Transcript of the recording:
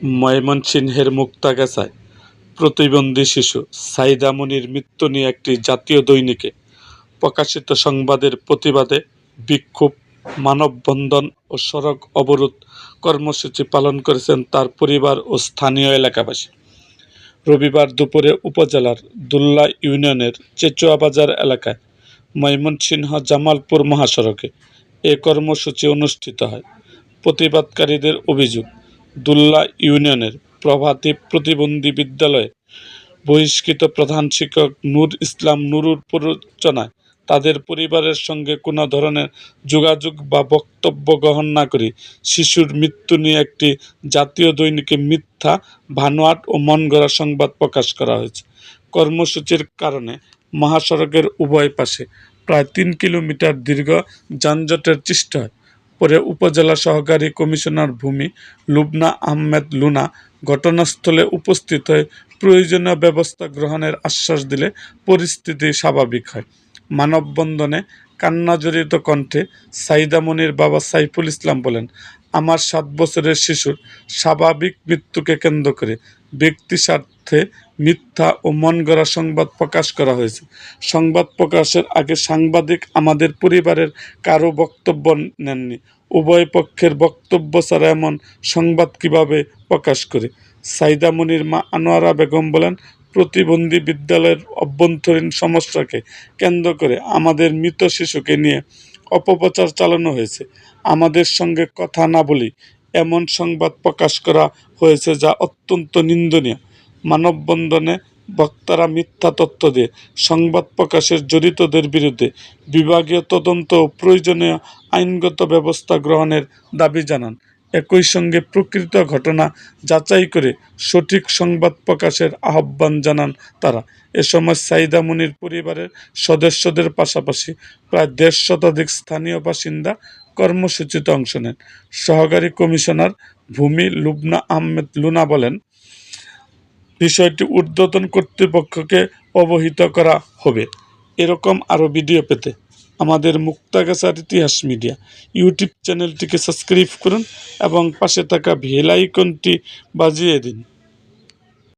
ময়মনসিংহের মুক্তাগাছায় প্রতিবন্ধী শিশু সাঈদা মনির মৃত্যু নিয়ে একটি জাতীয় দৈনিকে প্রকাশিত সংবাদের প্রতিবাদে বিক্ষোভ, মানববন্ধন ও সড়ক অবরোধ কর্মসূচি পালন করেছেন তার পরিবার ও স্থানীয় এলাকাবাসী। রবিবার দুপুরে উপজেলার দুল্লা ইউনিয়নের চেচুয়া বাজার এলাকায় ময়মনসিংহ জামালপুর মহাসড়কে এ কর্মসূচি অনুষ্ঠিত হয়। প্রতিবাদকারীদের অভিযোগ, দুল্লা ইউনিয়নের প্রভাতী প্রতিবন্ধী বিদ্যালয়ে বহিষ্কৃত প্রধান শিক্ষক নূর ইসলাম নুরুর প্ররোচনায় তাদের পরিবারের সঙ্গে কোনো ধরনের যোগাযোগ বা বক্তব্য গ্রহণ না করে শিশুর মৃত্যু নিয়ে একটি জাতীয় দৈনিকে মিথ্যা, ভানোয়াট ও মনগড়া সংবাদ প্রকাশ করা হয়েছে। কর্মসূচির কারণে মহাসড়কের উভয় পাশে প্রায় ৩ কিলোমিটার দীর্ঘ যানজটের সৃষ্টি হয়। পরে উপজেলা সহকারী কমিশনার ভূমি লুবনা আহমেদ লুনা ঘটনাস্থলে উপস্থিত হয়ে প্রয়োজনীয় ব্যবস্থা গ্রহণের আশ্বাস দিলে পরিস্থিতি স্বাভাবিক হয়। মানববন্ধনে কান্নাজড়িত কণ্ঠে সাঈদা মনির বাবা সাইফুল ইসলাম বলেন, আমার ৭ বছরের শিশুর স্বাভাবিক মৃত্যুকে কেন্দ্র করে ব্যক্তিস্বার্থে মিথ্যা ও মনগড়া সংবাদ প্রকাশ করা হয়েছে। সংবাদ প্রকাশের আগে সাংবাদিক আমাদের পরিবারের কারো বক্তব্য নেননি। উভয় পক্ষের বক্তব্য ছাড়া এমন সংবাদ কিভাবে প্রকাশ করে? সাঈদা মনির মা আনোয়ারা বেগম বলেন, প্রতিবন্ধী বিদ্যালয়ের অভ্যন্তরীণ সমস্যাকে কেন্দ্র করে আমাদের মৃত শিশুকে নিয়ে অপপ্রচার চালানো হয়েছে। আমাদের সঙ্গে কথা না বলেই এমন সংবাদ প্রকাশ করা হয়েছে, যা অত্যন্ত নিন্দনীয়। মানববন্ধনে বক্তারা মিথ্যা তথ্য দিয়ে সংবাদ প্রকাশের জড়িতদের বিরুদ্ধে বিভাগীয় তদন্ত ও প্রয়োজনীয় আইনগত ব্যবস্থা গ্রহণের দাবি জানান। একই সঙ্গে প্রকৃত ঘটনা যাচাই করে সঠিক সংবাদ প্রকাশের আহ্বান জানান তারা। এ সময় সাঈদা মনির পরিবারের সদস্যদের পাশাপাশি প্রায় ১৫০ শতাধিক স্থানীয় বাসিন্দা কর্মসূচিতে অংশ নেন। সহকারী কমিশনার ভূমি লুবনা আহমেদ লুনা বলেন, বিষয়টি ঊর্ধ্বতন কর্তৃপক্ষকে অবহিত করা হবে। এরকম আরও ভিডিও পেতে আমাদের মুক্তাগাছার ইতিহাস মিডিয়া ইউটিউব চ্যানেলটিকে সাবস্ক্রাইব করুন এবং পাশে থাকা বেল আইকনটি বাজিয়ে দিন।